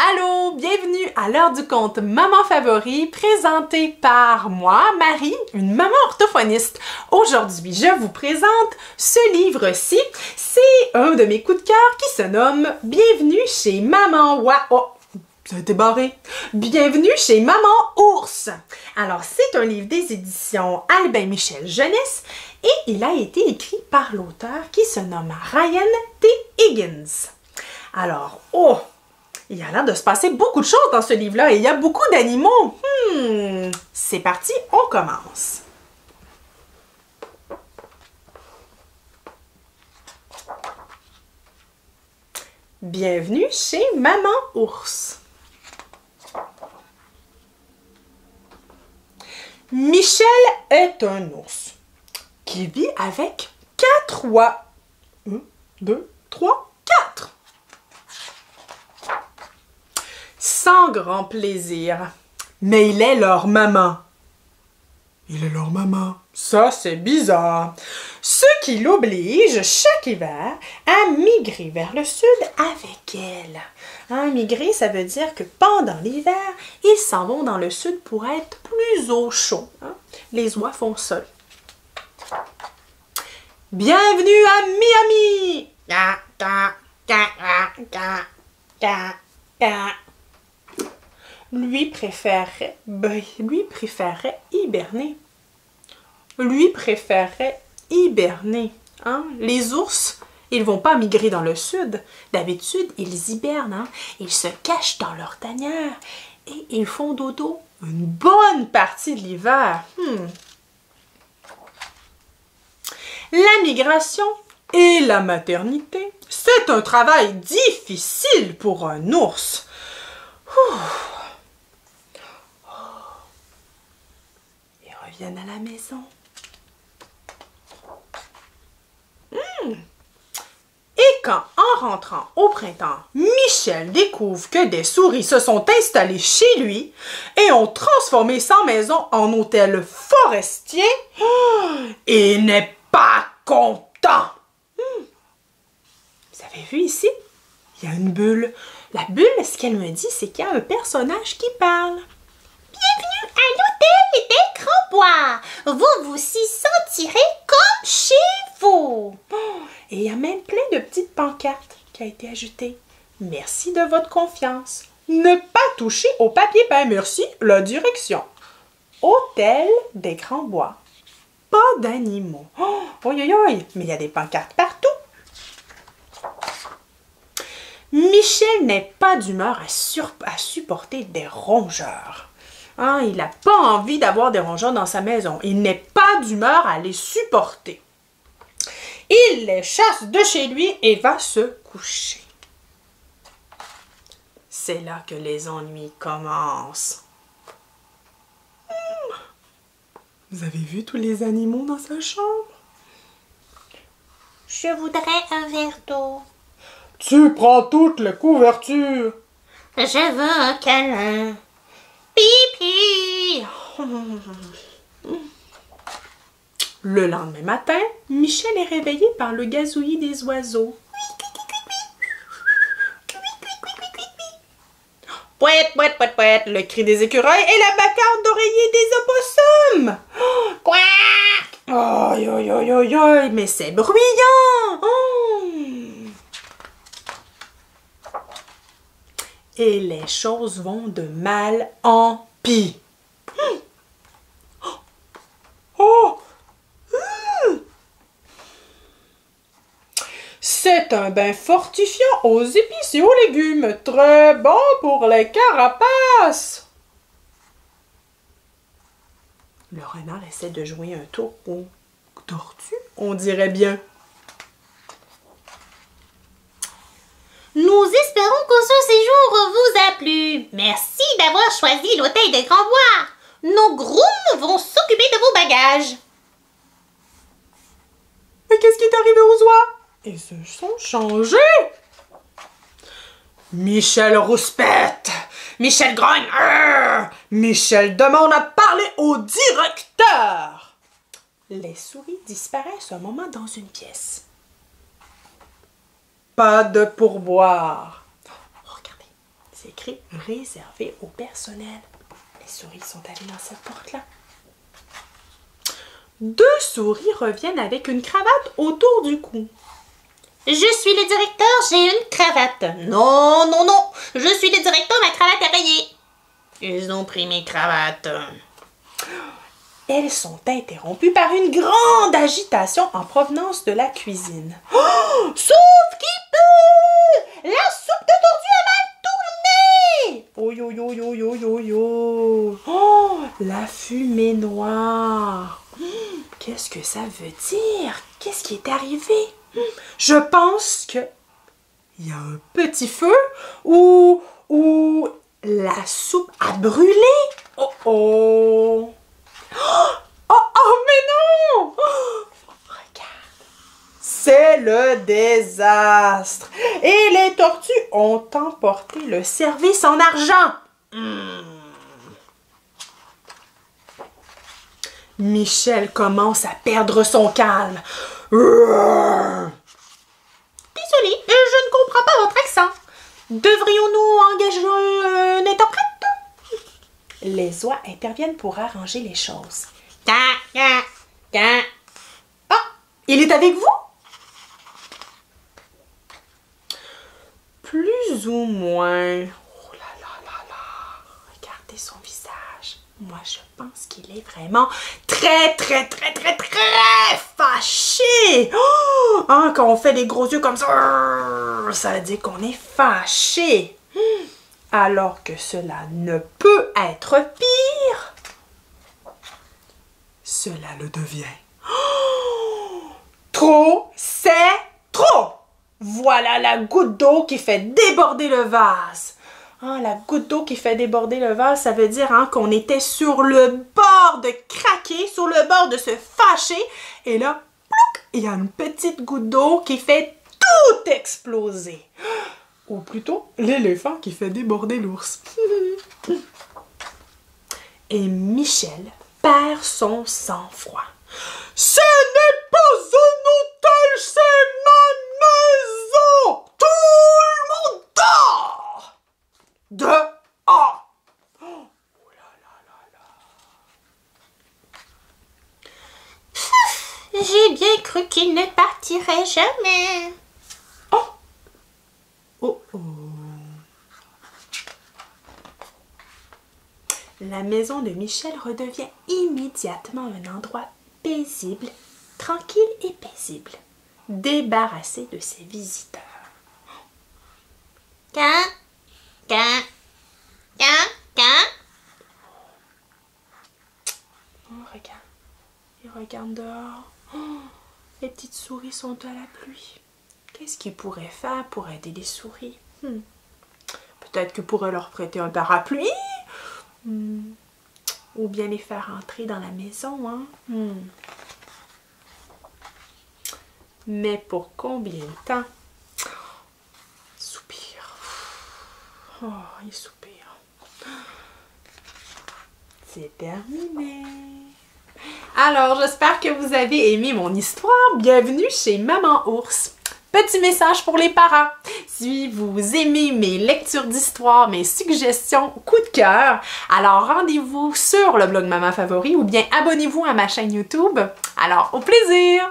Allô, bienvenue à l'heure du conte Maman Favori, présenté par moi, Marie, une maman orthophoniste. Aujourd'hui, je vous présente ce livre-ci. C'est un de mes coups de cœur qui se nomme Bienvenue chez Maman Wa... Oh, ça a été barré. Bienvenue chez Maman Ours. Alors, c'est un livre des éditions Albin Michel Jeunesse et il a été écrit par l'auteur qui se nomme Ryan T. Higgins. Alors, il y a l'air de se passer beaucoup de choses dans ce livre-là et il y a beaucoup d'animaux. C'est parti, on commence. Bienvenue chez Maman Ours. Michel est un ours qui vit avec 4 oies. 1, 2, 3, 4. Sans grand plaisir. Mais il est leur maman. Il est leur maman. Ça, c'est bizarre. Ce qui l'oblige, chaque hiver, à migrer vers le sud avec elle. Migrer, ça veut dire que pendant l'hiver, ils s'en vont dans le sud pour être plus au chaud. Les oies font ça. Bienvenue à Miami! Lui préférerait hiberner. Les ours, ils vont pas migrer dans le sud. D'habitude, ils hibernent. Ils se cachent dans leur tanière et ils font dodo une bonne partie de l'hiver. La migration et la maternité, c'est un travail difficile pour un ours. Ils reviennent à la maison. Et quand, en rentrant au printemps, Michel découvre que des souris se sont installées chez lui et ont transformé sa maison en hôtel forestier, il n'est pas content. Vous avez vu ici? Il y a une bulle. La bulle, ce qu'elle me dit, c'est qu'il y a un personnage qui parle. Bienvenue à l'hôtel des Grands-Bois. Vous vous y sentirez comme chez vous. Et il y a même plein de petites pancartes qui ont été ajoutées. Merci de votre confiance. Ne pas toucher au papier peint. Merci, la direction. Hôtel des Grands-Bois. Pas d'animaux. Mais il y a des pancartes partout. Michel n'est pas d'humeur à supporter des rongeurs. Il n'a pas envie d'avoir des rongeurs dans sa maison. Il n'est pas d'humeur à les supporter. Il les chasse de chez lui et va se coucher. C'est là que les ennuis commencent. Vous avez vu tous les animaux dans sa chambre? Je voudrais un verre d'eau. Tu prends toutes les couvertures. Je veux un câlin. Pipi. Le lendemain matin, Michel est réveillé par le gazouillis des oiseaux. Pouet, pouet, pouet, pouet, le cri des écureuils et la bacarde d'oreiller des opossums. Quack. Aïe, aïe, aïe, aïe, aïe, mais c'est bruyant. Et les choses vont de mal en pis. C'est un bain fortifiant aux épices et aux légumes, très bon pour les carapaces. Le renard essaie de jouer un tour aux tortues, on dirait bien. Nous espérons que ce séjour vous a plu. Merci d'avoir choisi l'hôtel des Grands-Bois. Nos grooms vont s'occuper de vos bagages. Mais qu'est-ce qui est arrivé aux oies? Ils se sont changés. Michel rouspète. Michel grogne. Michel demande à parler au directeur. Les souris disparaissent un moment dans une pièce. Pas de pourboire. Oh, regardez, C'est écrit « Réservé au personnel ». Les souris sont allées dans cette porte-là. Deux souris reviennent avec une cravate autour du cou. Je suis le directeur, j'ai une cravate. Non, non, non, je suis le directeur, ma cravate est rayée. Ils ont pris mes cravates. Elles sont interrompues par une grande agitation en provenance de la cuisine. Oh! Soupe qui pue! La soupe de tortue a mal tourné! Oh yo yo yo yo yo yo! Oh! La fumée noire! Qu'est-ce que ça veut dire? Qu'est-ce qui est arrivé? Je pense que il y a un petit feu ou la soupe a brûlé. Oh oh! Oh oh, mais non! Oh, regarde! C'est le désastre! Et les tortues ont emporté le service en argent. Michel commence à perdre son calme. Désolée, je ne comprends pas votre accent. Devrions-nous engager un interprète? Les oies interviennent pour arranger les choses. Oh, Il est avec vous? Plus ou moins. Oh là là là là. Regardez son visage. Moi, je pense qu'il est vraiment très fâché. Oh! Hein, quand on fait des gros yeux comme ça veut dire qu'on est fâché. Alors que cela ne peut être pire, cela le devient. Oh! Trop, c'est trop! Voilà la goutte d'eau qui fait déborder le vase. Ah, la goutte d'eau qui fait déborder le vase, ça veut dire qu'on était sur le bord de craquer, sur le bord de se fâcher. Et là, plouc, il y a une petite goutte d'eau qui fait tout exploser. Ou plutôt, l'éléphant qui fait déborder l'ours. Et Michel perd son sang-froid. Ce n'est pas un hôtel, c'est ma maison! Tout le monde dort! Dehors! Oh là là là là! j'ai bien cru qu'il ne partirait jamais. Oh! Oh oh! La maison de Michel redevient immédiatement un endroit paisible, tranquille et paisible, débarrassé de ses visiteurs. Can. Oh, regarde. Il regarde dehors. Oh, les petites souris sont à la pluie. Qu'est-ce qu'il pourrait faire pour aider les souris? Peut-être que pourrait leur prêter un parapluie? Ou bien les faire entrer dans la maison, hein? Mais pour combien de temps? Soupir. Oh, il soupire. C'est terminé. Alors, j'espère que vous avez aimé mon histoire. Bienvenue chez Maman Ours. Petit message pour les parents. Si vous aimez mes lectures d'histoire, mes suggestions, coup de cœur, alors rendez-vous sur le blog Maman Favori ou bien abonnez-vous à ma chaîne YouTube. Alors, au plaisir!